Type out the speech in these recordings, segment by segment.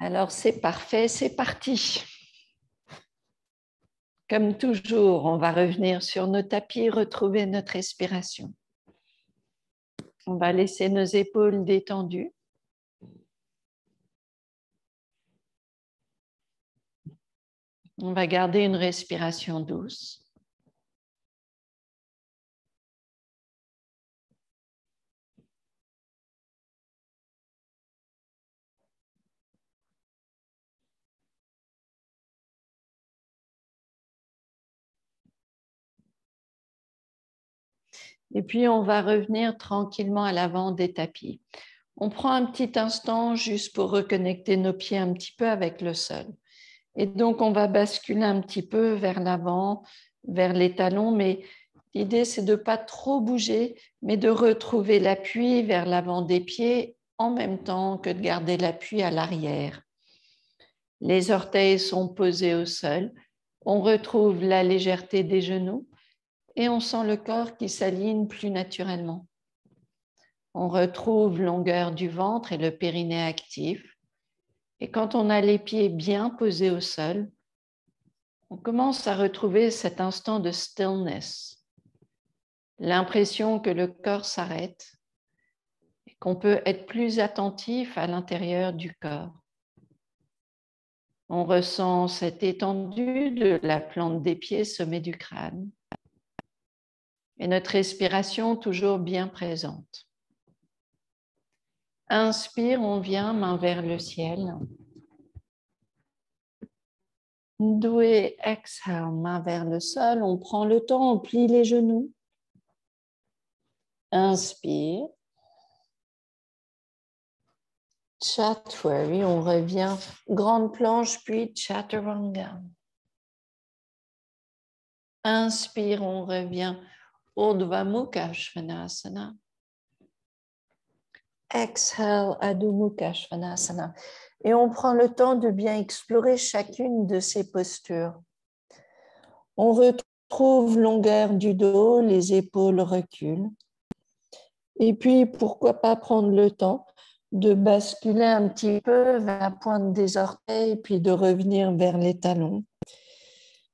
Alors, c'est parfait, c'est parti. Comme toujours, on va revenir sur nos tapis, retrouver notre respiration. On va laisser nos épaules détendues. On va garder une respiration douce. Et puis, on va revenir tranquillement à l'avant des tapis. On prend un petit instant juste pour reconnecter nos pieds un petit peu avec le sol. Et donc, on va basculer un petit peu vers l'avant, vers les talons, mais l'idée, c'est de ne pas trop bouger, mais de retrouver l'appui vers l'avant des pieds en même temps que de garder l'appui à l'arrière. Les orteils sont posés au sol. On retrouve la légèreté des genoux et on sent le corps qui s'aligne plus naturellement. On retrouve longueur du ventre et le périnée actif. Et quand on a les pieds bien posés au sol, on commence à retrouver cet instant de stillness, l'impression que le corps s'arrête et qu'on peut être plus attentif à l'intérieur du corps. On ressent cette étendue de la plante des pieds, sommet du crâne, et notre respiration toujours bien présente. Inspire, on vient, main vers le ciel. Doué, exhale, main vers le sol. On prend le temps, on plie les genoux. Inspire. Chaturanga, on revient. Grande planche, puis Chaturanga. Inspire, on revient. Urdhva Mukha Svanasana. Exhale, Adho Mukha Svanasana. Et on prend le temps de bien explorer chacune de ces postures. On retrouve longueur du dos, les épaules reculent. Et puis, pourquoi pas prendre le temps de basculer un petit peu vers la pointe des orteils, puis de revenir vers les talons,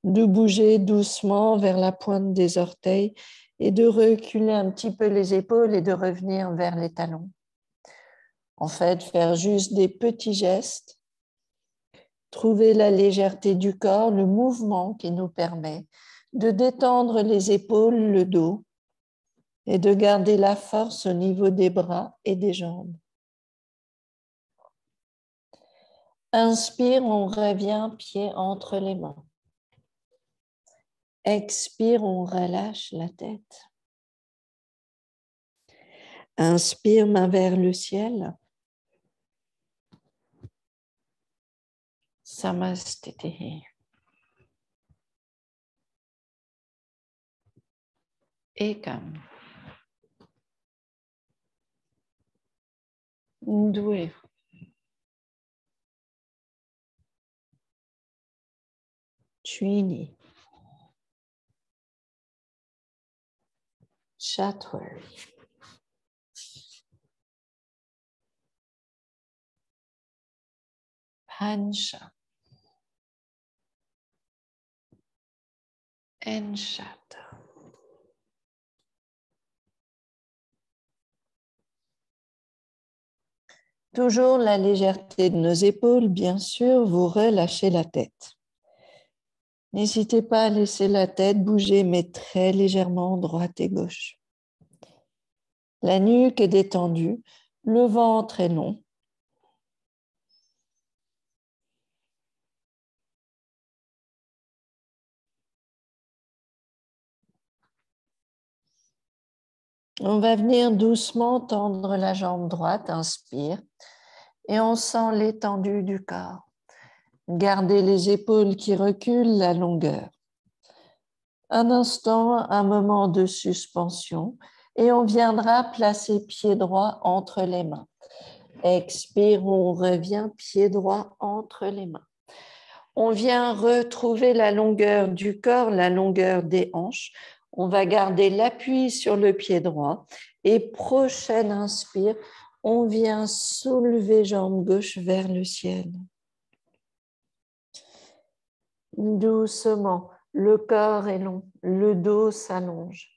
de bouger doucement vers la pointe des orteils et de reculer un petit peu les épaules et de revenir vers les talons. En fait, faire juste des petits gestes, trouver la légèreté du corps, le mouvement qui nous permet de détendre les épaules, le dos et de garder la force au niveau des bras et des jambes. Inspire, on revient pied entre les mains. Expire, on relâche la tête. Inspire, main vers le ciel. Samastiti. Ekam. Doué. Twini. Chaturanga. Pancha. Enshata. Toujours la légèreté de nos épaules, bien sûr, vous relâchez la tête. N'hésitez pas à laisser la tête bouger, mais très légèrement, droite et gauche. La nuque est détendue, le ventre est long. On va venir doucement tendre la jambe droite, inspire, et on sent l'étendue du corps. Gardez les épaules qui reculent, la longueur. Un instant, un moment de suspension, et on viendra placer pied droit entre les mains. Expire, on revient, pied droit entre les mains. On vient retrouver la longueur du corps, la longueur des hanches. On va garder l'appui sur le pied droit et prochaine inspire, on vient soulever jambe gauche vers le ciel. Doucement, le corps est long, le dos s'allonge.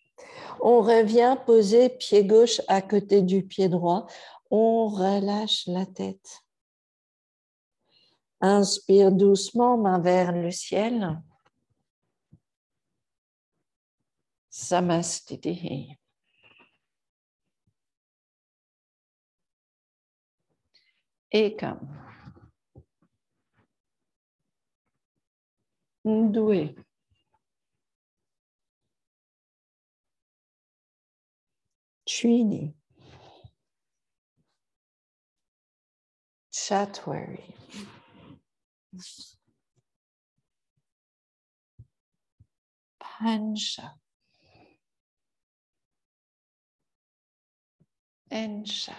On revient poser pied gauche à côté du pied droit. On relâche la tête. Inspire doucement, main vers le ciel. Samastitihi. Ekam. Doué. Trini. Chatwari. Pancha. Enchat.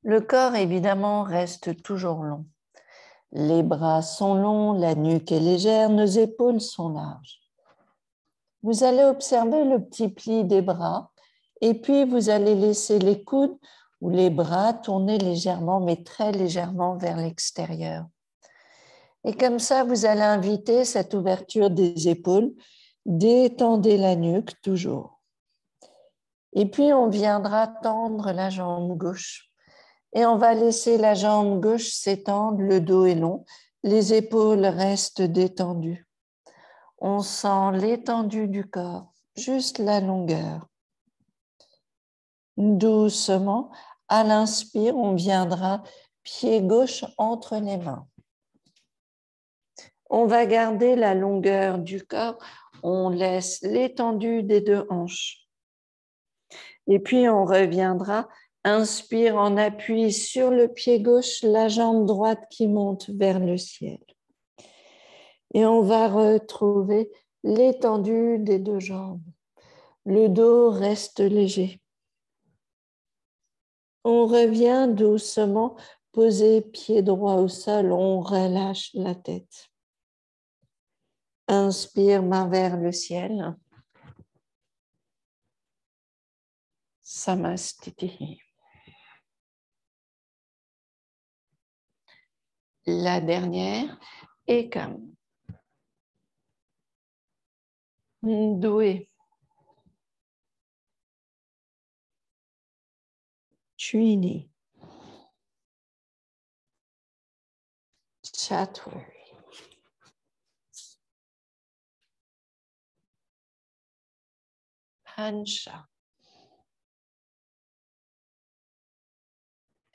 Le corps, évidemment, reste toujours long. Les bras sont longs, la nuque est légère, nos épaules sont larges. Vous allez observer le petit pli des bras et puis vous allez laisser les coudes ou les bras tourner légèrement, mais très légèrement vers l'extérieur. Et comme ça, vous allez inviter cette ouverture des épaules. Détendez la nuque toujours. Et puis, on viendra tendre la jambe gauche. Et on va laisser la jambe gauche s'étendre, le dos est long, les épaules restent détendues. On sent l'étendue du corps, juste la longueur. Doucement, à l'inspire, on viendra pied gauche entre les mains. On va garder la longueur du corps, on laisse l'étendue des deux hanches. Et puis on reviendra, inspire en appui sur le pied gauche, la jambe droite qui monte vers le ciel. Et on va retrouver l'étendue des deux jambes. Le dos reste léger. On revient doucement, poser pied droit au sol, on relâche la tête. Inspire, main vers le ciel. Samastitihi. La dernière, Ekam. Doué. Trini. Chatwari. Pancha.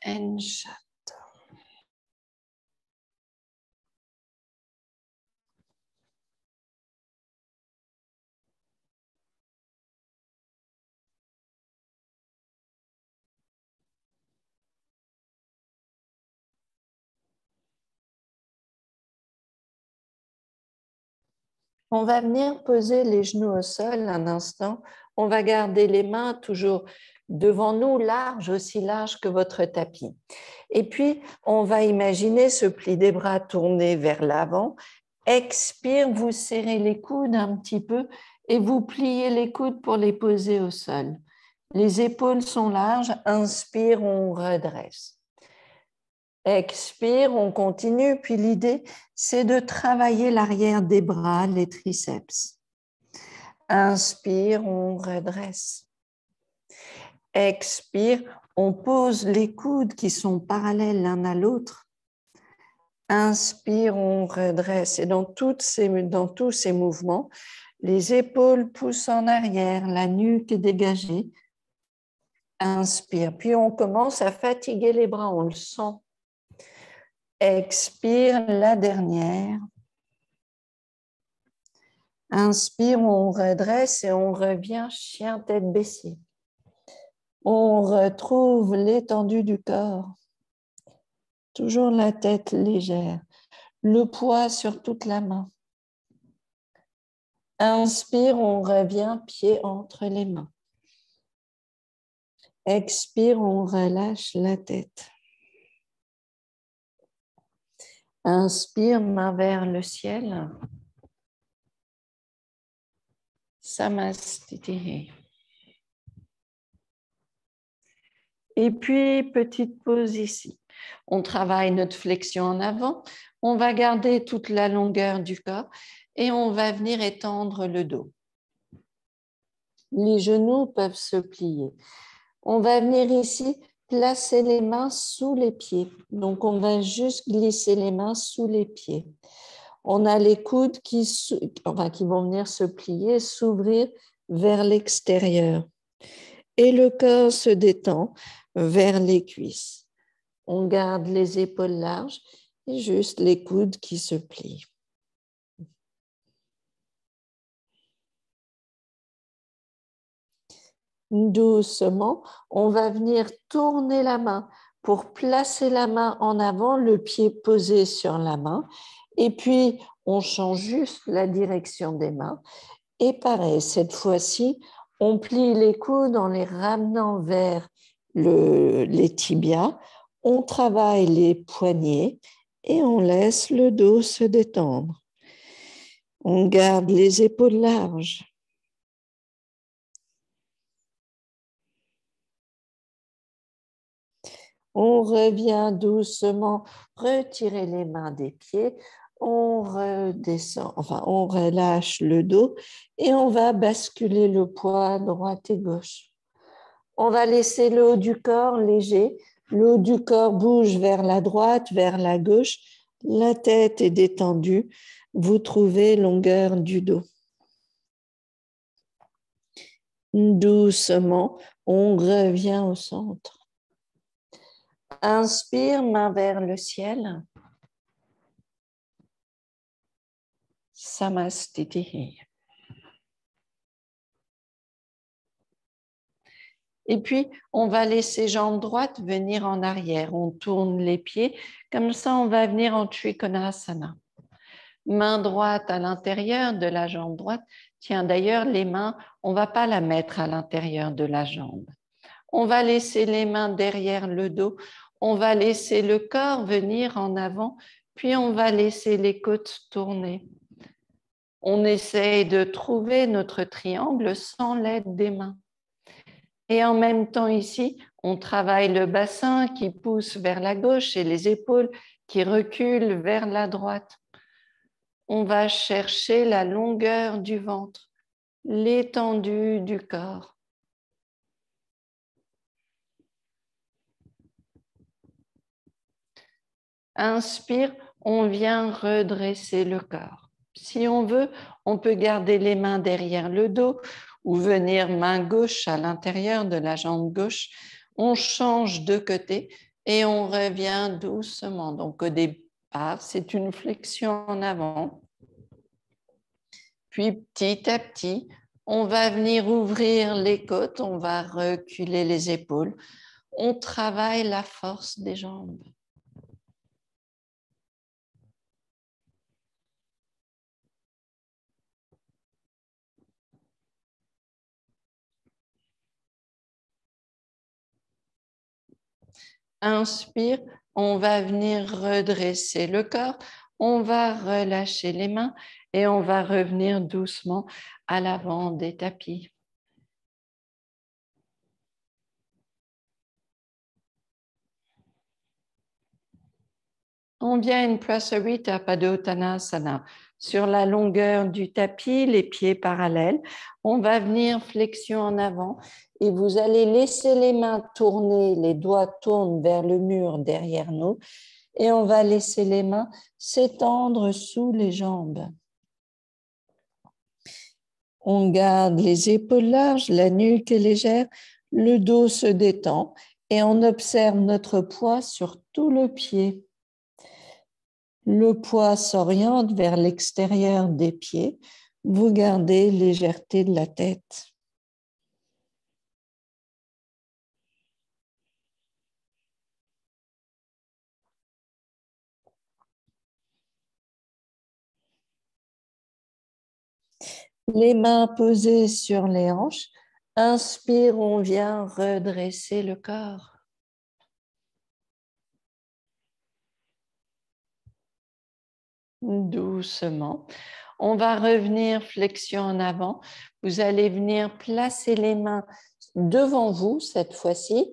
Enchat. On va venir poser les genoux au sol un instant. On va garder les mains toujours devant nous, larges, aussi larges que votre tapis. Et puis, on va imaginer ce pli des bras tourné vers l'avant. Expire, vous serrez les coudes un petit peu et vous pliez les coudes pour les poser au sol. Les épaules sont larges. Inspire, on redresse. Expire, on continue. Puis l'idée, c'est de travailler l'arrière des bras, les triceps. Inspire, on redresse. Expire, on pose les coudes qui sont parallèles l'un à l'autre. Inspire, on redresse. Et dans tous ces mouvements, les épaules poussent en arrière, la nuque est dégagée. Inspire, puis on commence à fatiguer les bras, on le sent. Expire, la dernière. Inspire, on redresse et on revient chien tête baissée. On retrouve l'étendue du corps. Toujours la tête légère. Le poids sur toute la main. Inspire, on revient pied entre les mains. Expire, on relâche la tête. Inspire, main vers le ciel. Samastitihi. Et puis, petite pause ici. On travaille notre flexion en avant. On va garder toute la longueur du corps et on va venir étendre le dos. Les genoux peuvent se plier. On va venir ici placer les mains sous les pieds. Donc, on va juste glisser les mains sous les pieds. On a les coudes qui vont venir se plier, s'ouvrir vers l'extérieur. Et le corps se détend vers les cuisses. On garde les épaules larges et juste les coudes qui se plient. Doucement, on va venir tourner la main pour placer la main en avant, le pied posé sur la main. Et puis, on change juste la direction des mains. Et pareil, cette fois-ci, on plie les coudes en les ramenant vers les tibias. On travaille les poignets et on laisse le dos se détendre. On garde les épaules larges. On revient doucement, retirer les mains des pieds, on redescend, on relâche le dos et on va basculer le poids à droite et gauche. On va laisser le haut du corps léger, le haut du corps bouge vers la droite, vers la gauche, la tête est détendue, vous trouvez longueur du dos. Doucement, on revient au centre. Inspire, main vers le ciel. Samastiti. Et puis, on va laisser jambes droites venir en arrière. On tourne les pieds. Comme ça, on va venir en Trikonasana. Main droite à l'intérieur de la jambe droite. Tiens, d'ailleurs, les mains, on ne va pas la mettre à l'intérieur de la jambe. On va laisser les mains derrière le dos. On va laisser le corps venir en avant. Puis, on va laisser les côtes tourner. On essaye de trouver notre triangle sans l'aide des mains. Et en même temps ici, on travaille le bassin qui pousse vers la gauche et les épaules qui reculent vers la droite. On va chercher la longueur du ventre, l'étendue du corps. Inspire, on vient redresser le corps. Si on veut, on peut garder les mains derrière le dos ou venir main gauche à l'intérieur de la jambe gauche. On change de côté et on revient doucement. Donc au départ, c'est une flexion en avant. Puis petit à petit, on va venir ouvrir les côtes, on va reculer les épaules. On travaille la force des jambes. Inspire, on va venir redresser le corps, on va relâcher les mains et on va revenir doucement à l'avant des tapis. On vient une Prasarita Padottanasana. Sur la longueur du tapis, les pieds parallèles, on va venir flexion en avant et vous allez laisser les mains tourner, les doigts tournent vers le mur derrière nous et on va laisser les mains s'étendre sous les jambes. On garde les épaules larges, la nuque est légère, le dos se détend et on observe notre poids sur tout le pied. Le poids s'oriente vers l'extérieur des pieds. Vous gardez légèreté de la tête. Les mains posées sur les hanches. Inspire, on vient redresser le corps. Doucement. On va revenir flexion en avant. Vous allez venir placer les mains devant vous cette fois-ci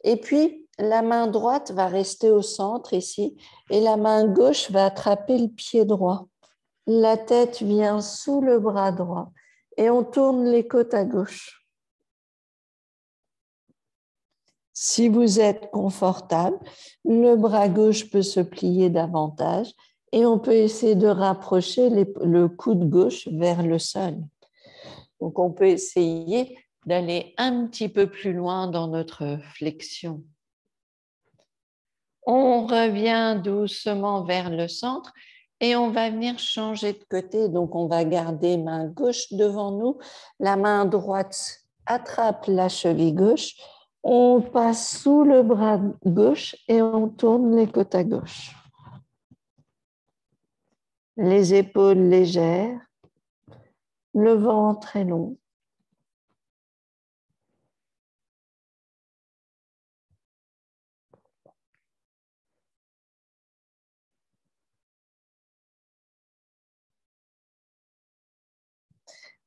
Et puis, la main droite va rester au centre ici et la main gauche va attraper le pied droit. La tête vient sous le bras droit et on tourne les côtes à gauche. Si vous êtes confortable, le bras gauche peut se plier davantage et on peut essayer de rapprocher le coude gauche vers le sol. Donc, on peut essayer d'aller un petit peu plus loin dans notre flexion. On revient doucement vers le centre et on va venir changer de côté. Donc, on va garder main gauche devant nous. La main droite attrape la cheville gauche. On passe sous le bras gauche et on tourne les côtes à gauche. Les épaules légères. Le ventre est long.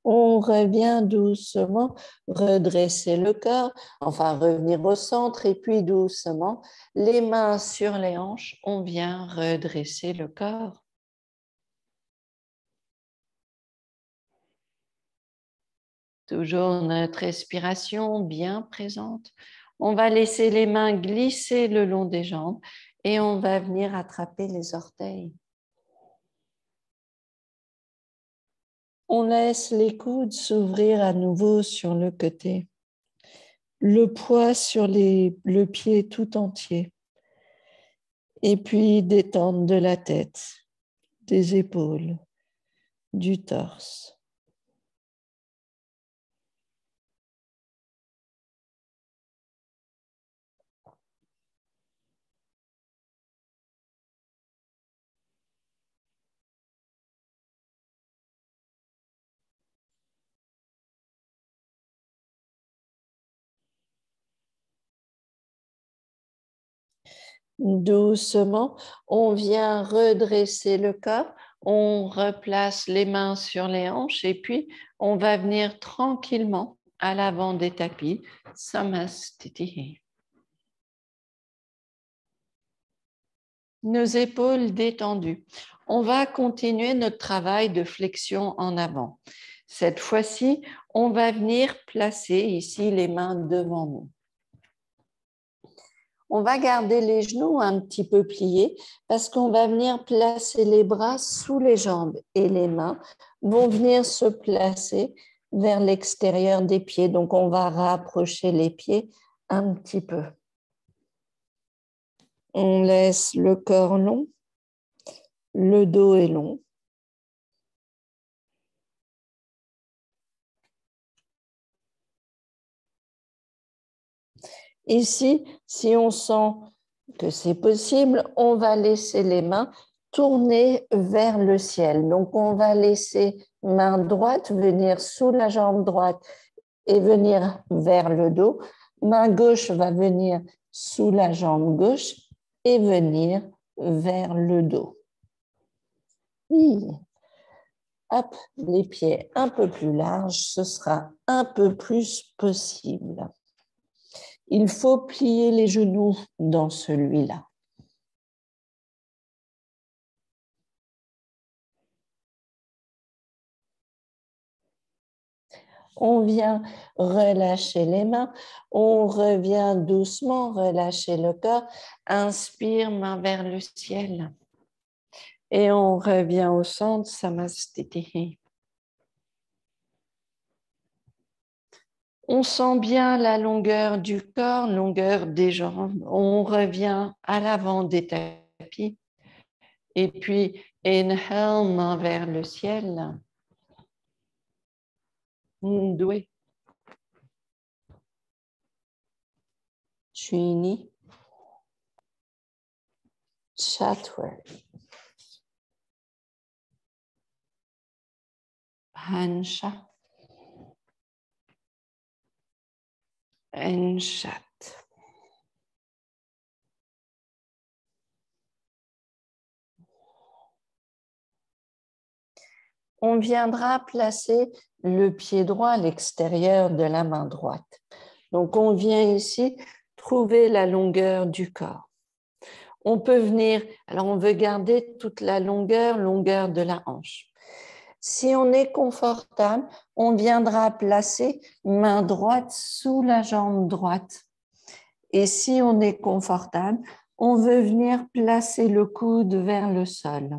On revient doucement, redresser le corps, enfin revenir au centre et puis doucement, les mains sur les hanches, on vient redresser le corps. Toujours notre respiration bien présente. On va laisser les mains glisser le long des jambes et on va venir attraper les orteils. On laisse les coudes s'ouvrir à nouveau sur le côté. Le poids sur le pied tout entier. Et puis détente de la tête, des épaules, du torse. Doucement, on vient redresser le corps, on replace les mains sur les hanches et puis on va venir tranquillement à l'avant des tapis, Samastiti. Nos épaules détendues. On va continuer notre travail de flexion en avant. Cette fois-ci, on va venir placer ici les mains devant nous. On va garder les genoux un petit peu pliés parce qu'on va venir placer les bras sous les jambes et les mains vont venir se placer vers l'extérieur des pieds. Donc, on va rapprocher les pieds un petit peu. On laisse le corps long, le dos est long. Ici, si on sent que c'est possible, on va laisser les mains tourner vers le ciel. Donc, on va laisser main droite venir sous la jambe droite et venir vers le dos. Main gauche va venir sous la jambe gauche et venir vers le dos. Oui. Hop, les pieds un peu plus larges, ce sera un peu plus possible. Il faut plier les genoux dans celui-là. On vient relâcher les mains, on revient doucement, relâcher le corps, inspire, main vers le ciel. Et on revient au centre, Samastiti. On sent bien la longueur du corps, longueur des jambes. On revient à l'avant des tapis. Et puis, inhale, main vers le ciel. Ndoué. Chini. Chatwar. Hansha. Enchat. On viendra placer le pied droit à l'extérieur de la main droite. Donc, on vient ici trouver la longueur du corps. On peut venir, alors on veut garder toute la longueur de la hanche. Si on est confortable, on viendra placer main droite sous la jambe droite. Et si on est confortable, on veut venir placer le coude vers le sol.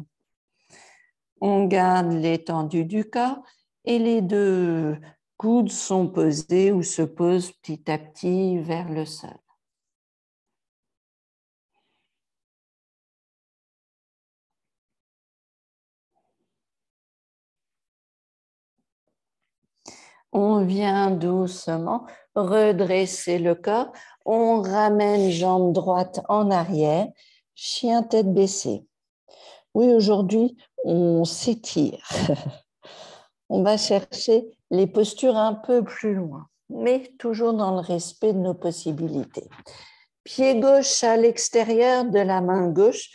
On garde l'étendue du corps et les deux coudes sont posés ou se posent petit à petit vers le sol. On vient doucement redresser le corps. On ramène jambe droite en arrière, chien tête baissée. Oui, aujourd'hui, on s'étire. On va chercher les postures un peu plus loin, mais toujours dans le respect de nos possibilités. Pied gauche à l'extérieur de la main gauche.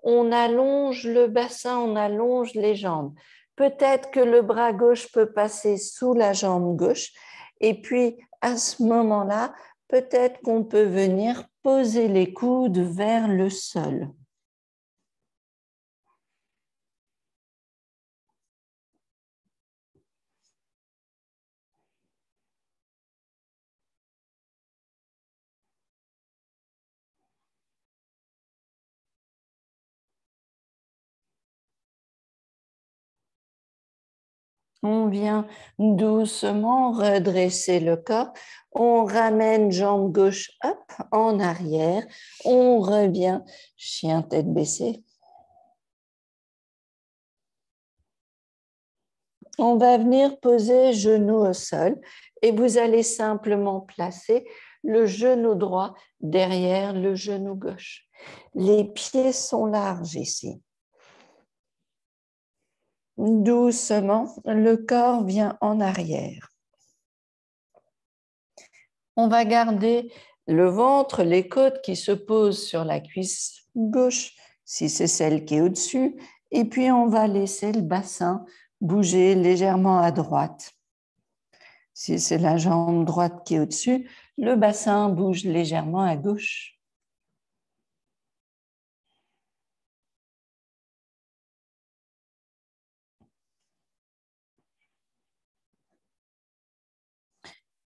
On allonge le bassin, on allonge les jambes. Peut-être que le bras gauche peut passer sous la jambe gauche. Et puis, à ce moment-là, peut-être qu'on peut venir poser les coudes vers le sol. On vient doucement redresser le corps. On ramène jambe gauche hop, en arrière. On revient, chien tête baissée. On va venir poser genou au sol et vous allez simplement placer le genou droit derrière le genou gauche. Les pieds sont larges ici. Doucement, le corps vient en arrière. On va garder le ventre, les côtes qui se posent sur la cuisse gauche, si c'est celle qui est au-dessus, et puis on va laisser le bassin bouger légèrement à droite. Si c'est la jambe droite qui est au-dessus, le bassin bouge légèrement à gauche.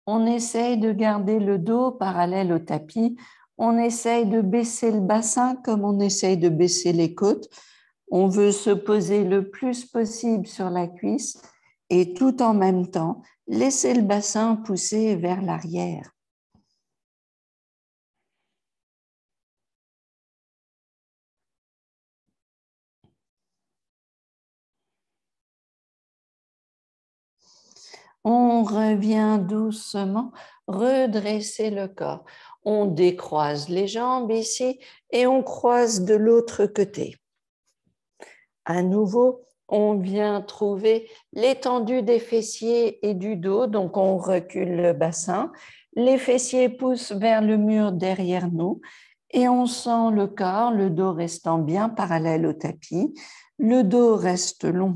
On essaye de garder le dos parallèle au tapis. On essaye de baisser le bassin comme on essaye de baisser les côtes. On veut se poser le plus possible sur la cuisse et tout en même temps, laisser le bassin pousser vers l'arrière. On revient doucement, redresser le corps. On décroise les jambes ici et on croise de l'autre côté. À nouveau, on vient trouver l'étendue des fessiers et du dos, donc on recule le bassin. Les fessiers poussent vers le mur derrière nous et on sent le corps, le dos restant bien parallèle au tapis. Le dos reste long.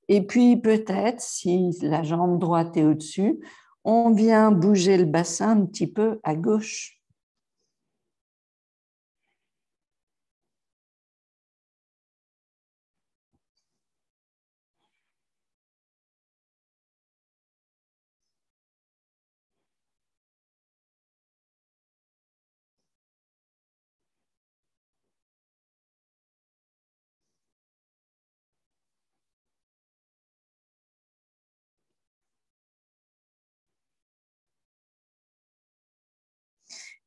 Et puis peut-être, si la jambe droite est au-dessus, on vient bouger le bassin un petit peu à gauche.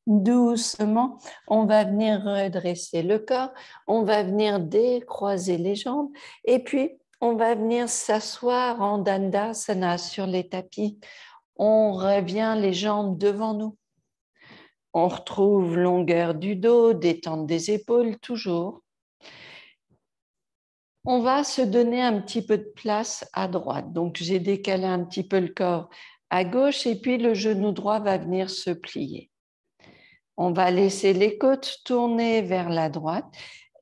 Doucement, on va venir redresser le corps, on va venir décroiser les jambes et puis on va venir s'asseoir en Dandasana sur les tapis. On revient les jambes devant nous. On retrouve longueur du dos, détente des épaules toujours. On va se donner un petit peu de place à droite. Donc, j'ai décalé un petit peu le corps à gauche et puis le genou droit va venir se plier. On va laisser les côtes tourner vers la droite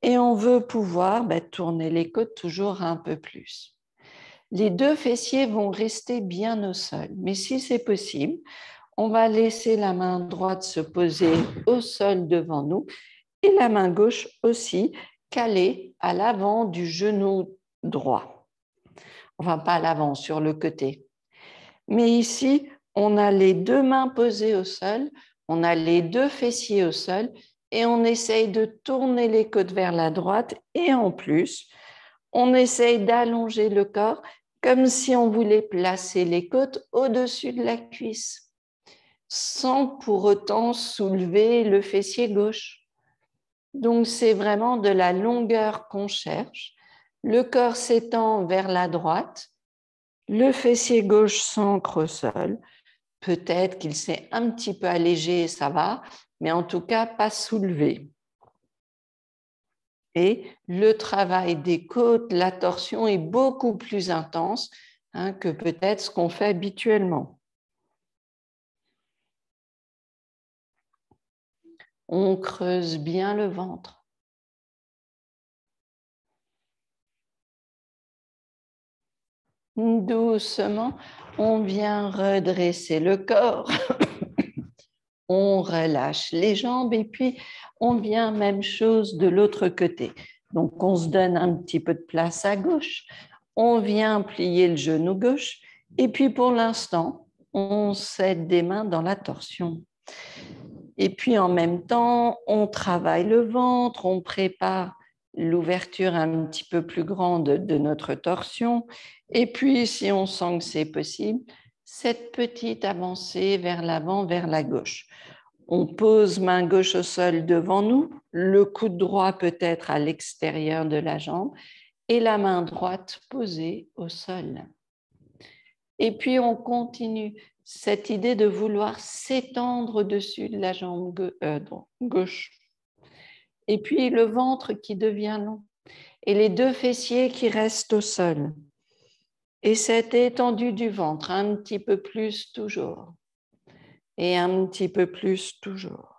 et on veut pouvoir tourner les côtes toujours un peu plus. Les deux fessiers vont rester bien au sol, mais si c'est possible, On va laisser la main droite se poser au sol devant nous et la main gauche aussi calée à l'avant du genou droit. Enfin, pas à l'avant, sur le côté. Mais ici, on a les deux mains posées au sol, on a les deux fessiers au sol et on essaye de tourner les côtes vers la droite et en plus, on essaye d'allonger le corps comme si on voulait placer les côtes au-dessus de la cuisse, sans pour autant soulever le fessier gauche. Donc, c'est vraiment de la longueur qu'on cherche. Le corps s'étend vers la droite, le fessier gauche s'ancre au sol. Peut-être qu'il s'est un petit peu allégé, ça va, mais en tout cas, pas soulevé. Et le travail des côtes, la torsion est beaucoup plus intense que peut-être ce qu'on fait habituellement. On creuse bien le ventre. Doucement, on vient redresser le corps. On relâche les jambes et puis on vient même chose de l'autre côté. Donc, on se donne un petit peu de place à gauche. On vient plier le genou gauche et puis pour l'instant, on s'aide des mains dans la torsion. Et puis en même temps, on travaille le ventre, on prépare l'ouverture un petit peu plus grande de notre torsion. Et puis, si on sent que c'est possible, cette petite avancée vers l'avant, vers la gauche. On pose main gauche au sol devant nous, le coude droit peut être à l'extérieur de la jambe et la main droite posée au sol. Et puis, on continue cette idée de vouloir s'étendre au-dessus de la jambe gauche. Et puis, le ventre qui devient long et les deux fessiers qui restent au sol. Et cette étendue du ventre, un petit peu plus toujours. Et un petit peu plus toujours.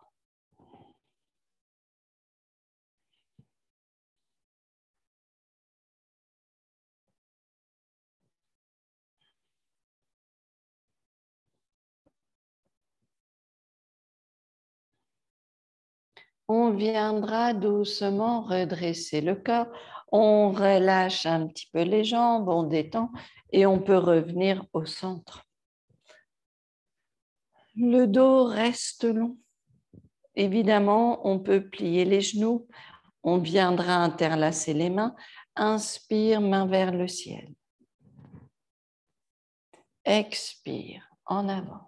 On viendra doucement redresser le corps, on relâche un petit peu les jambes, on détend et on peut revenir au centre. Le dos reste long. Évidemment, on peut plier les genoux, on viendra interlacer les mains. Inspire, main vers le ciel. Expire, en avant.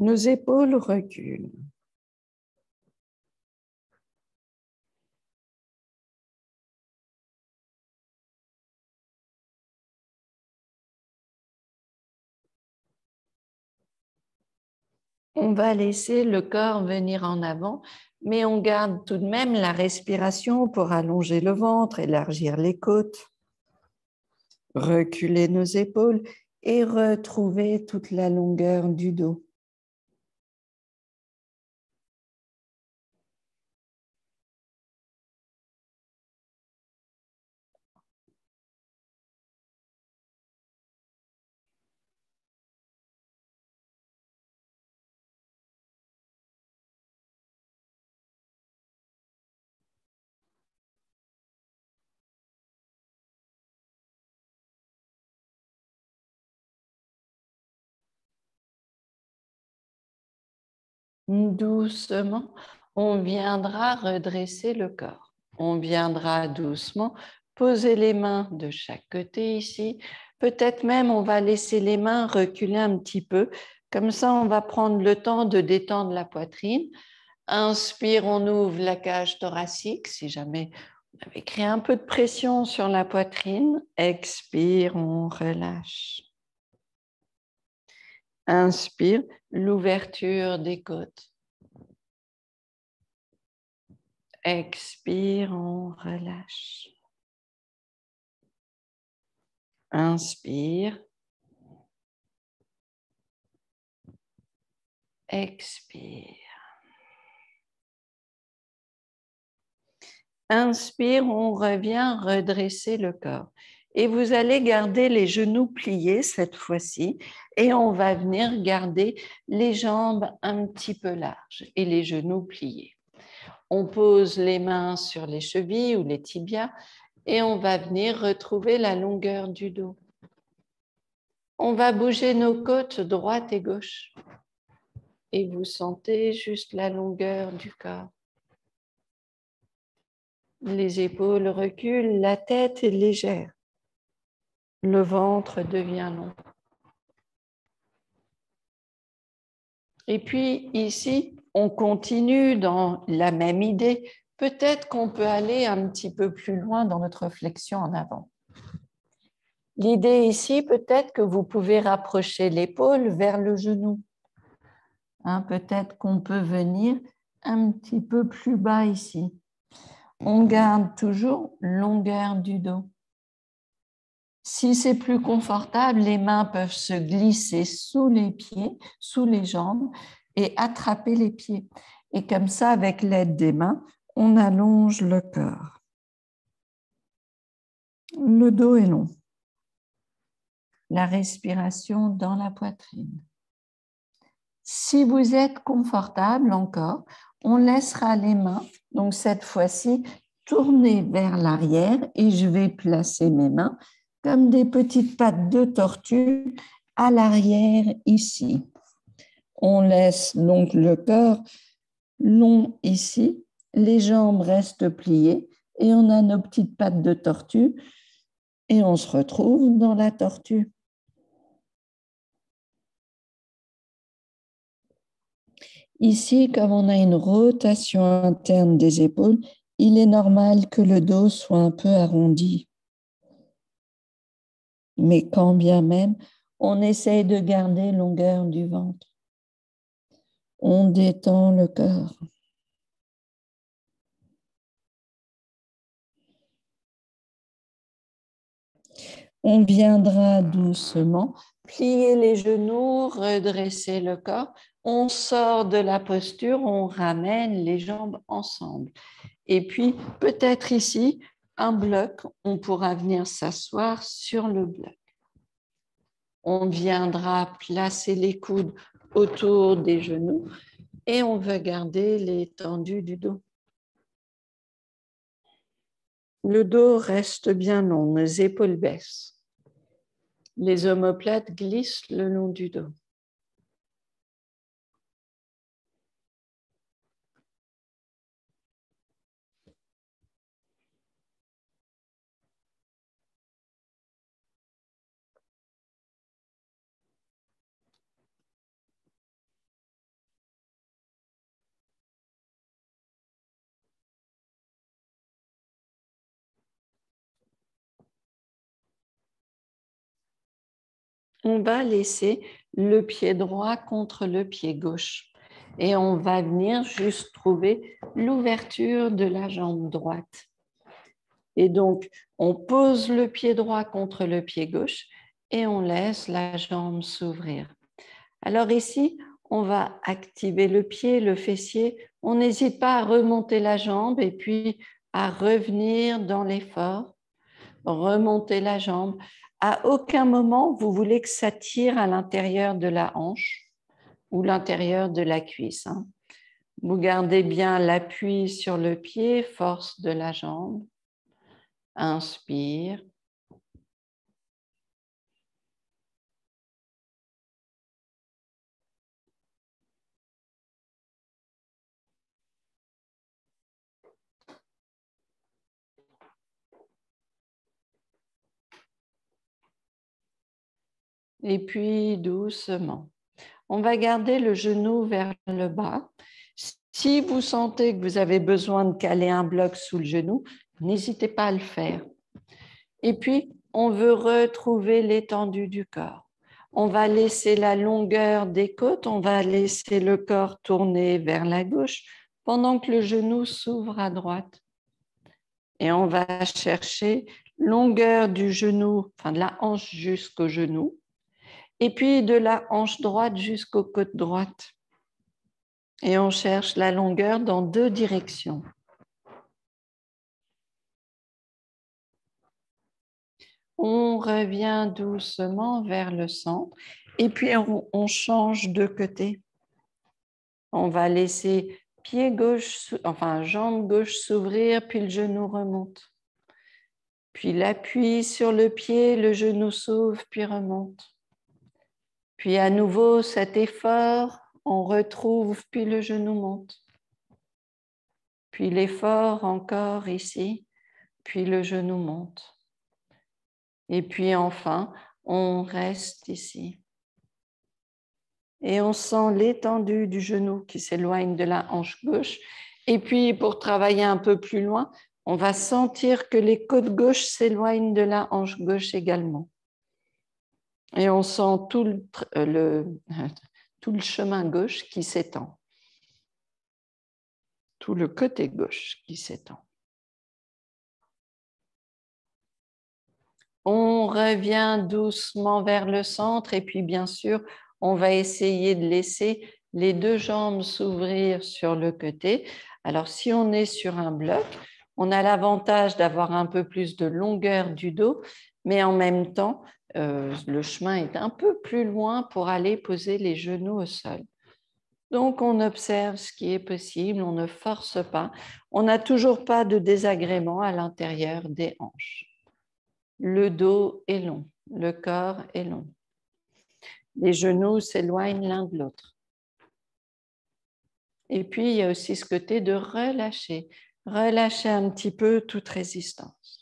Nos épaules reculent. On va laisser le corps venir en avant, mais on garde tout de même la respiration pour allonger le ventre, élargir les côtes, reculer nos épaules et retrouver toute la longueur du dos. Doucement, on viendra redresser le corps. On viendra doucement poser les mains de chaque côté ici. Peut-être même on va laisser les mains reculer un petit peu. Comme ça, on va prendre le temps de détendre la poitrine. Inspire, on ouvre la cage thoracique si jamais on avait créé un peu de pression sur la poitrine. Expire, on relâche. Inspire, l'ouverture des côtes. Expire, on relâche. Inspire. Expire. Inspire, on revient redresser le corps. Et vous allez garder les genoux pliés cette fois-ci. Et on va venir garder les jambes un petit peu larges et les genoux pliés. On pose les mains sur les chevilles ou les tibias et on va venir retrouver la longueur du dos. On va bouger nos côtes droite et gauche. Et vous sentez juste la longueur du corps. Les épaules reculent, la tête est légère. Le ventre devient long. Et puis ici, on continue dans la même idée. Peut-être qu'on peut aller un petit peu plus loin dans notre flexion en avant. L'idée ici, peut-être que vous pouvez rapprocher l'épaule vers le genou. Peut-être qu'on peut venir un petit peu plus bas ici. On garde toujours longueur du dos. Si c'est plus confortable, les mains peuvent se glisser sous les pieds, sous les jambes et attraper les pieds. Et comme ça, avec l'aide des mains, on allonge le corps. Le dos est long. La respiration dans la poitrine. Si vous êtes confortable encore, on laissera les mains, donc cette fois-ci, tourner vers l'arrière et je vais placer mes mains comme des petites pattes de tortue à l'arrière ici. On laisse donc le corps long ici, les jambes restent pliées et on a nos petites pattes de tortue et on se retrouve dans la tortue. Ici, comme on a une rotation interne des épaules, il est normal que le dos soit un peu arrondi. Mais quand bien même, on essaye de garder longueur du ventre. On détend le corps. On viendra doucement plier les genoux, redresser le corps. On sort de la posture, on ramène les jambes ensemble. Et puis, peut-être ici, un bloc, on pourra venir s'asseoir sur le bloc. On viendra placer les coudes autour des genoux et on veut garder l'étendue du dos. Le dos reste bien long, les épaules baissent. Les omoplates glissent le long du dos. On va laisser le pied droit contre le pied gauche et on va venir juste trouver l'ouverture de la jambe droite. Et donc, on pose le pied droit contre le pied gauche et on laisse la jambe s'ouvrir. Alors ici, on va activer le pied, le fessier. On n'hésite pas à remonter la jambe et puis à revenir dans l'effort, remonter la jambe. À aucun moment, vous voulez que ça tire à l'intérieur de la hanche ou l'intérieur de la cuisse. Vous gardez bien l'appui sur le pied, force de la jambe. Inspire. Et puis doucement. On va garder le genou vers le bas. Si vous sentez que vous avez besoin de caler un bloc sous le genou, n'hésitez pas à le faire. Et puis, on veut retrouver l'étendue du corps. On va laisser la longueur des côtes, on va laisser le corps tourner vers la gauche pendant que le genou s'ouvre à droite. Et on va chercher longueur du genou, enfin de la hanche jusqu'au genou, et puis de la hanche droite jusqu'aux côtes droites. Et on cherche la longueur dans deux directions. On revient doucement vers le centre et puis on change de côté. On va laisser pied gauche, enfin jambe gauche s'ouvrir, puis le genou remonte. Puis l'appui sur le pied, le genou s'ouvre, puis remonte. Puis à nouveau cet effort, on retrouve, puis le genou monte. Puis l'effort encore ici, puis le genou monte. Et puis enfin, on reste ici. Et on sent l'étendue du genou qui s'éloigne de la hanche gauche. Et puis, pour travailler un peu plus loin, on va sentir que les côtes gauches s'éloignent de la hanche gauche également. Et on sent tout le chemin gauche qui s'étend. Tout le côté gauche qui s'étend. On revient doucement vers le centre et puis bien sûr, on va essayer de laisser les deux jambes s'ouvrir sur le côté. Alors si on est sur un bloc, on a l'avantage d'avoir un peu plus de longueur du dos, mais en même temps, le chemin est un peu plus loin pour aller poser les genoux au sol. Donc on observe ce qui est possible, on ne force pas, on n'a toujours pas de désagrément à l'intérieur des hanches. Le dos est long, le corps est long. Les genoux s'éloignent l'un de l'autre. Et puis, il y a aussi ce côté de relâcher. Relâcher un petit peu toute résistance.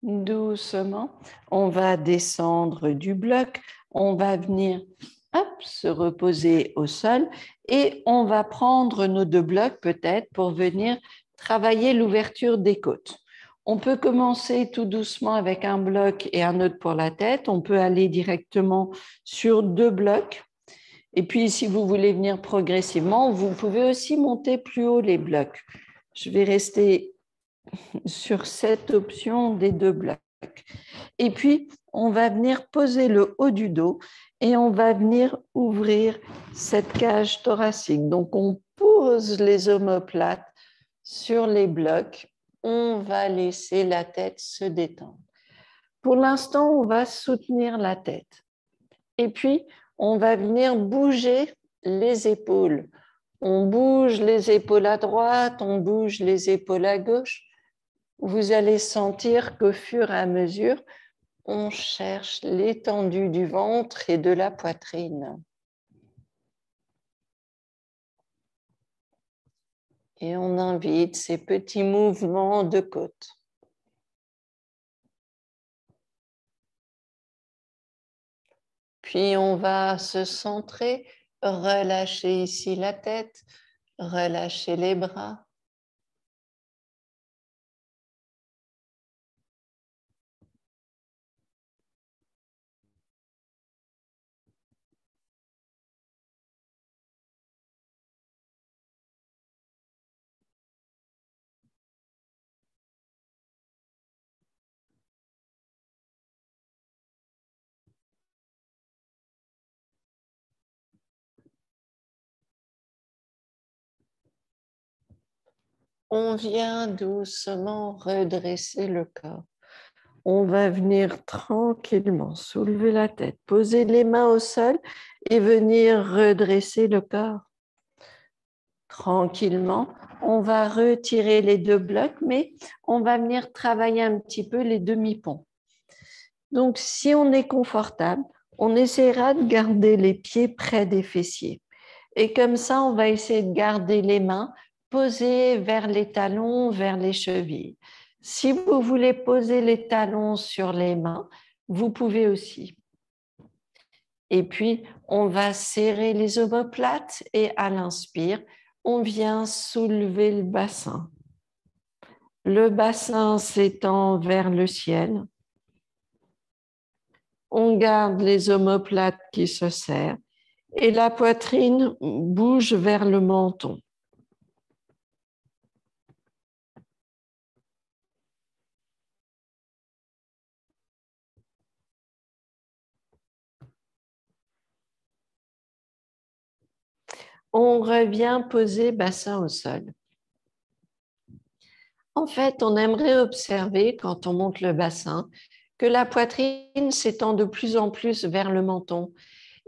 Doucement, on va descendre du bloc. On va venir se reposer au sol et on va prendre nos deux blocs peut-être pour venir travailler l'ouverture des côtes. On peut commencer tout doucement avec un bloc et un autre pour la tête. On peut aller directement sur deux blocs. Et puis, si vous voulez venir progressivement, vous pouvez aussi monter plus haut les blocs. Je vais rester sur cette option des deux blocs. Et puis, on va venir poser le haut du dos et on va venir ouvrir cette cage thoracique. Donc, on pose les omoplates sur les blocs. On va laisser la tête se détendre. Pour l'instant, on va soutenir la tête. Et puis, on va venir bouger les épaules. On bouge les épaules à droite, on bouge les épaules à gauche. Vous allez sentir qu'au fur et à mesure, on cherche l'étendue du ventre et de la poitrine. Et on invite ces petits mouvements de côte. Puis on va se centrer, relâcher ici la tête, relâcher les bras. On vient doucement redresser le corps. On va venir tranquillement soulever la tête, poser les mains au sol et venir redresser le corps. Tranquillement, on va retirer les deux blocs, mais on va venir travailler un petit peu les demi-ponts. Donc, si on est confortable, on essaiera de garder les pieds près des fessiers. Et comme ça, on va essayer de garder les mains posées vers les talons, vers les chevilles. Si vous voulez poser les talons sur les mains, vous pouvez aussi. Et puis, on va serrer les omoplates et à l'inspire, on vient soulever le bassin. Le bassin s'étend vers le ciel. On garde les omoplates qui se serrent et la poitrine bouge vers le menton. On revient poser bassin au sol. En fait, on aimerait observer, quand on monte le bassin, que la poitrine s'étend de plus en plus vers le menton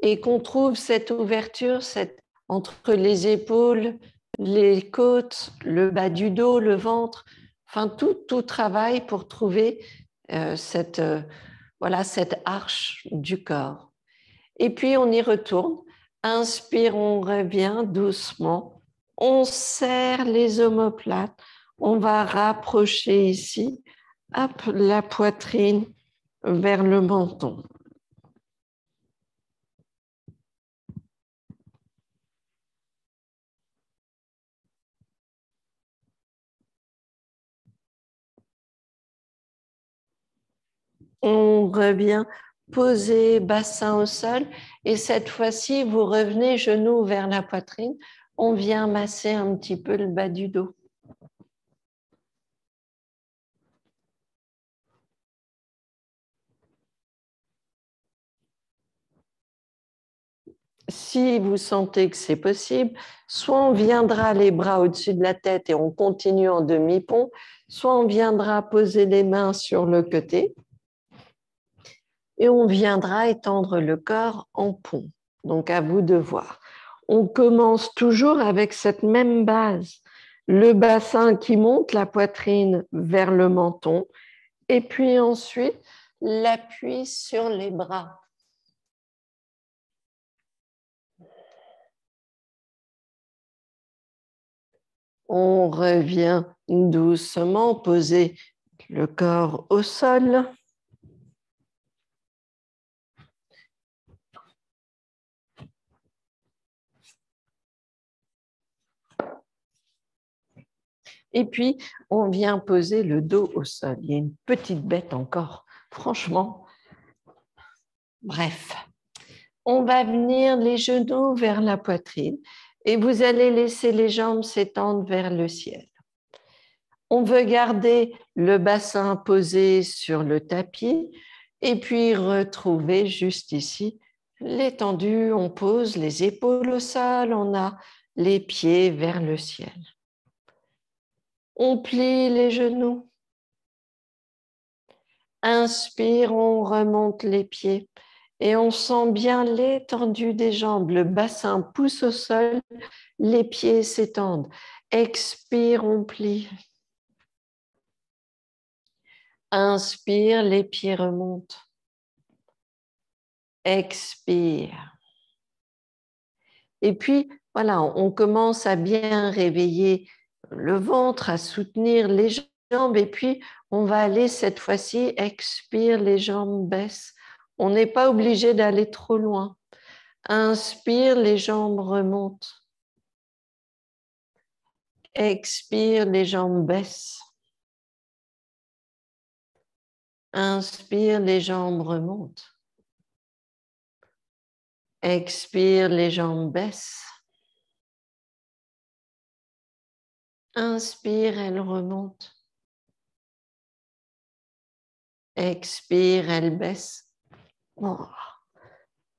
et qu'on trouve cette ouverture entre les épaules, les côtes, le bas du dos, le ventre, enfin tout travail pour trouver cette arche du corps. Et puis on y retourne. Inspire, on revient doucement. On serre les omoplates. On va rapprocher ici, hop, la poitrine vers le menton. On revient poser bassin au sol et cette fois-ci, vous revenez genoux vers la poitrine. On vient masser un petit peu le bas du dos. Si vous sentez que c'est possible, soit on viendra les bras au-dessus de la tête et on continue en demi-pont, soit on viendra poser les mains sur le côté et on viendra étendre le corps en pont. Donc à vous de voir. On commence toujours avec cette même base. Le bassin qui monte, la poitrine vers le menton, et puis ensuite l'appui sur les bras. On revient doucement, poser le corps au sol. Et puis, on vient poser le dos au sol. Il y a une petite bête encore, franchement. Bref, on va venir les genoux vers la poitrine et vous allez laisser les jambes s'étendre vers le ciel. On veut garder le bassin posé sur le tapis et puis retrouver juste ici l'étendue. On pose les épaules au sol, on a les pieds vers le ciel. On plie les genoux. Inspire, on remonte les pieds et on sent bien l'étendue des jambes. Le bassin pousse au sol, les pieds s'étendent. Expire, on plie. Inspire, les pieds remontent. Expire. Et puis, voilà, on commence à bien réveiller le ventre, à soutenir les jambes. Et puis, on va aller cette fois-ci, expire, les jambes baissent. On n'est pas obligé d'aller trop loin. Inspire, les jambes remontent. Expire, les jambes baissent. Inspire, les jambes remontent. Expire, les jambes baissent. Inspire, elles remontent. Expire, elles baissent. Oh.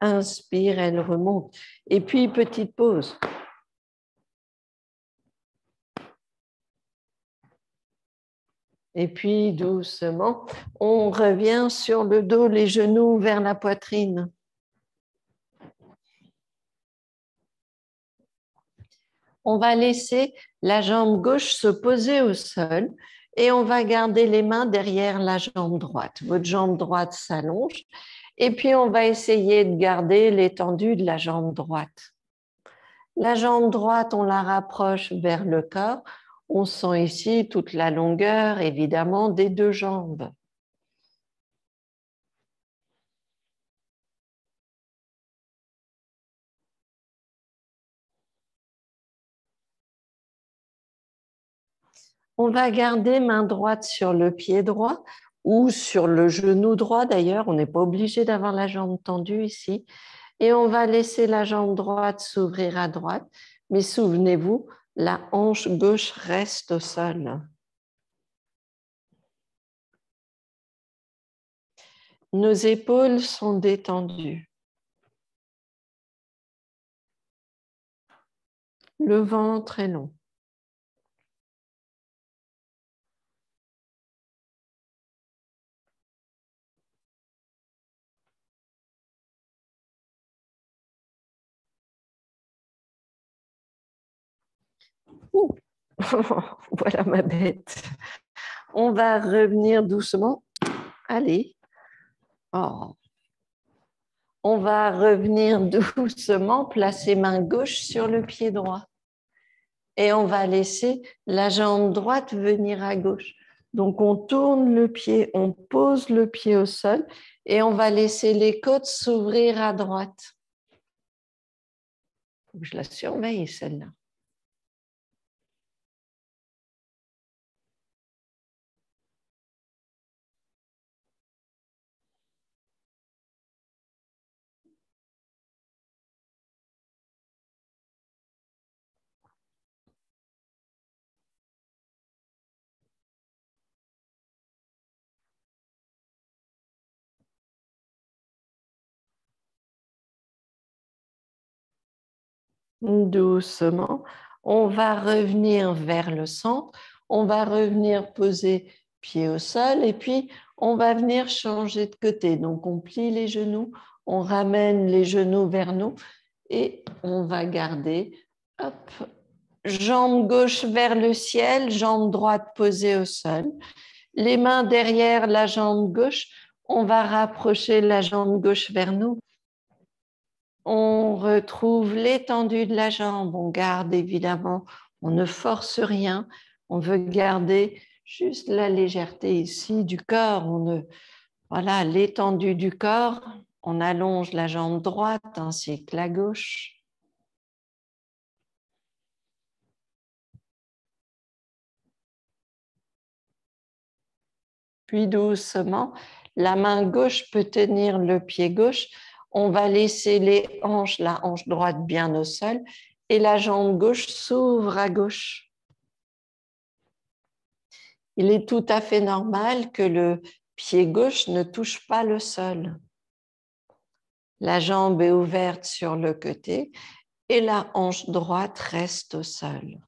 Inspire, elles remontent. Et puis, petite pause. Et puis, doucement, on revient sur le dos, les genoux vers la poitrine. On va laisser la jambe gauche se poser au sol et on va garder les mains derrière la jambe droite. Votre jambe droite s'allonge et puis on va essayer de garder l'étendue de la jambe droite. La jambe droite, on la rapproche vers le corps. On sent ici toute la longueur, évidemment, des deux jambes. On va garder main droite sur le pied droit ou sur le genou droit d'ailleurs. On n'est pas obligé d'avoir la jambe tendue ici. Et on va laisser la jambe droite s'ouvrir à droite. Mais souvenez-vous, la hanche gauche reste au sol. Nos épaules sont détendues. Le ventre est long. Ouh. Voilà ma bête. On va revenir doucement. Allez. Oh. On va revenir doucement, placer main gauche sur le pied droit. Et on va laisser la jambe droite venir à gauche. Donc on tourne le pied, on pose le pied au sol et on va laisser les côtes s'ouvrir à droite. Faut que je la surveille, celle-là. Doucement, on va revenir vers le centre, on va revenir poser pied au sol et puis on va venir changer de côté. Donc on plie les genoux, on ramène les genoux vers nous et on va garder, hop, jambe gauche vers le ciel, jambe droite posée au sol. Les mains derrière la jambe gauche, on va rapprocher la jambe gauche vers nous. On retrouve l'étendue de la jambe, on garde évidemment, on ne force rien, on veut garder juste la légèreté ici du corps, voilà, l'étendue du corps, on allonge la jambe droite ainsi que la gauche. Puis doucement, la main gauche peut tenir le pied gauche. On va laisser les hanches, la hanche droite bien au sol et la jambe gauche s'ouvre à gauche. Il est tout à fait normal que le pied gauche ne touche pas le sol. La jambe est ouverte sur le côté et la hanche droite reste au sol.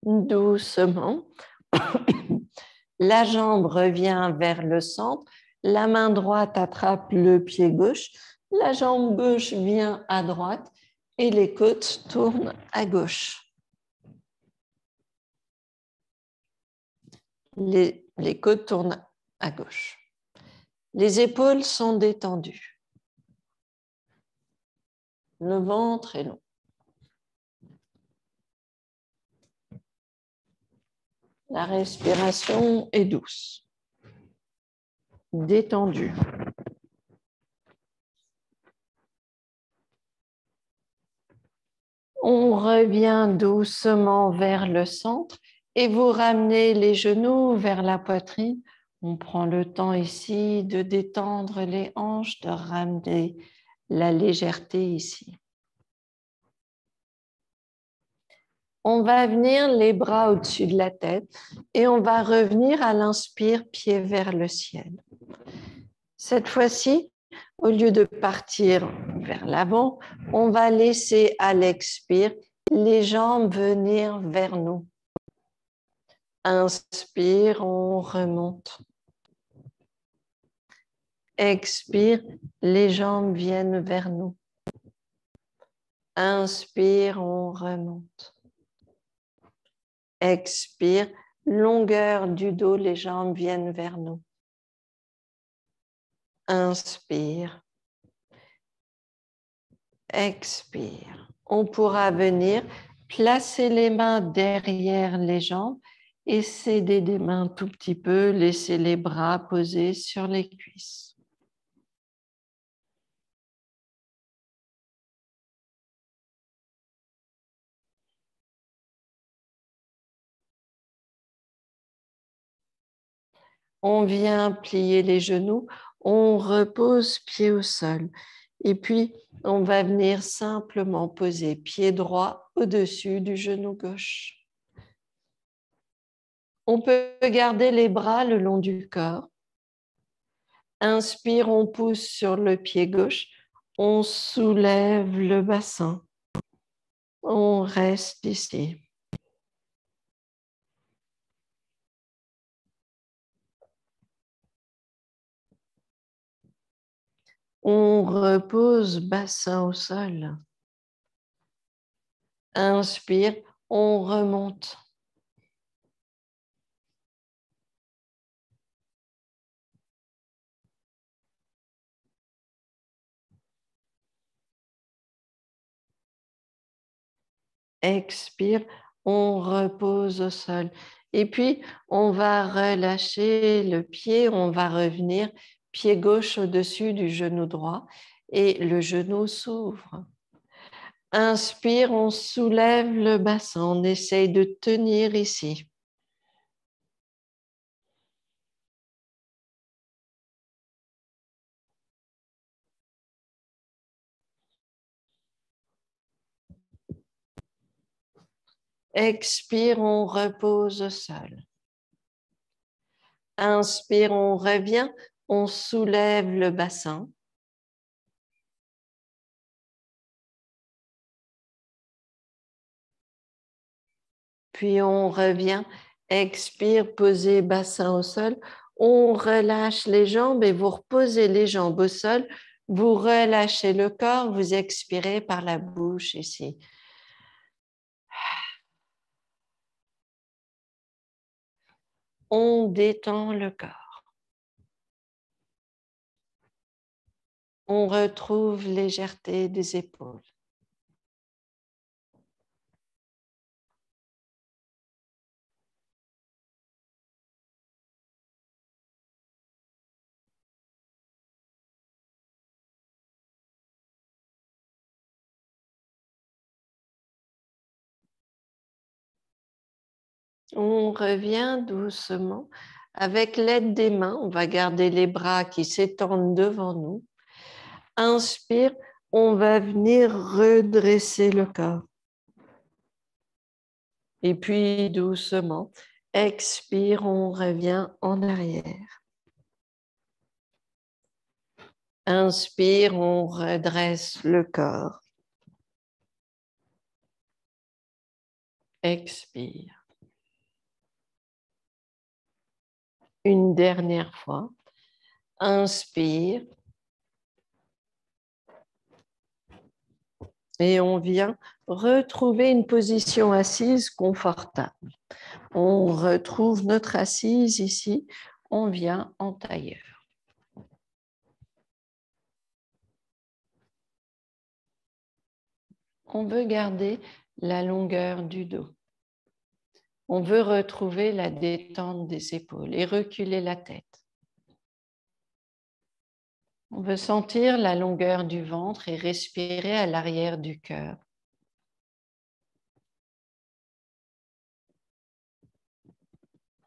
Doucement, la jambe revient vers le centre, la main droite attrape le pied gauche, la jambe gauche vient à droite et les côtes tournent à gauche. Les côtes tournent à gauche. Les épaules sont détendues. Le ventre est long. La respiration est douce, détendue. On revient doucement vers le centre et vous ramenez les genoux vers la poitrine. On prend le temps ici de détendre les hanches, de ramener la légèreté ici. On va venir les bras au-dessus de la tête et on va revenir à l'inspire, pied vers le ciel. Cette fois-ci, au lieu de partir vers l'avant, on va laisser à l'expire les jambes venir vers nous. Inspire, on remonte. Expire, les jambes viennent vers nous. Inspire, on remonte. Expire, longueur du dos, les jambes viennent vers nous. Inspire. Expire. On pourra venir placer les mains derrière les jambes et céder des mains tout petit peu, laisser les bras posés sur les cuisses. On vient plier les genoux, On repose pied au sol. Et puis, on va venir simplement poser pied droit au-dessus du genou gauche. On peut garder les bras le long du corps. Inspire, on pousse sur le pied gauche. On soulève le bassin. On reste ici. On repose bassin au sol. Inspire, on remonte. Expire, on repose au sol. Et puis, on va relâcher le pied, on va revenir pied gauche au-dessus du genou droit et le genou s'ouvre. Inspire, on soulève le bassin, on essaye de tenir ici. Expire, on repose au sol. Inspire, on revient, on soulève le bassin. Puis on revient, expire, posez bassin au sol. On relâche les jambes et vous reposez les jambes au sol. Vous relâchez le corps, vous expirez par la bouche ici. On détend le corps. On retrouve légèreté des épaules. On revient doucement. Avec l'aide des mains, on va garder les bras qui s'étendent devant nous. Inspire, on va venir redresser le corps. Et puis doucement, expire, on revient en arrière. Inspire, on redresse le corps. Expire. Une dernière fois. Inspire. Et on vient retrouver une position assise confortable. On retrouve notre assise ici. On vient en tailleur. On veut garder la longueur du dos. On veut retrouver la détente des épaules et reculer la tête. On veut sentir la longueur du ventre et respirer à l'arrière du cœur.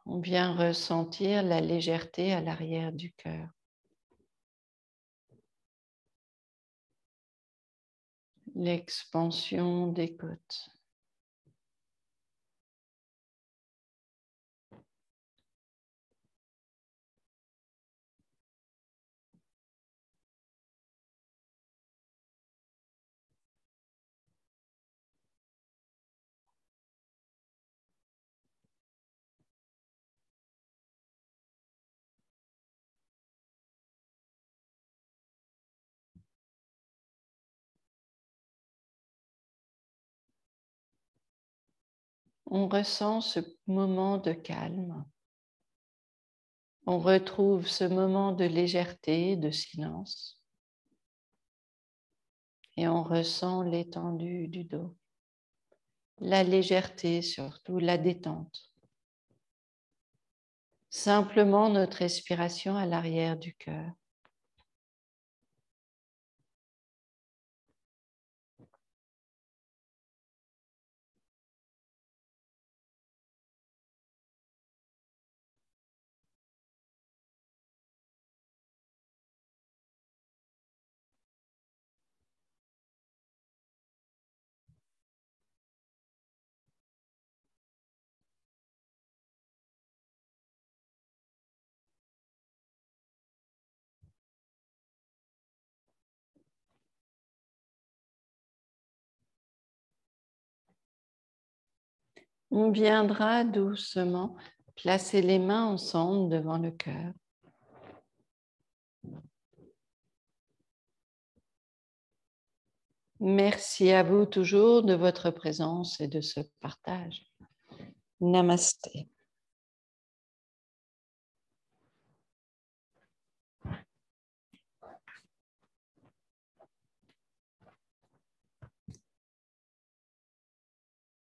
On vient ressentir la légèreté à l'arrière du cœur. L'expansion des côtes. On ressent ce moment de calme. On retrouve ce moment de légèreté, de silence. Et on ressent l'étendue du dos. La légèreté, surtout la détente. Simplement notre respiration à l'arrière du cœur. On viendra doucement placer les mains ensemble devant le cœur. Merci à vous toujours de votre présence et de ce partage. Namasté.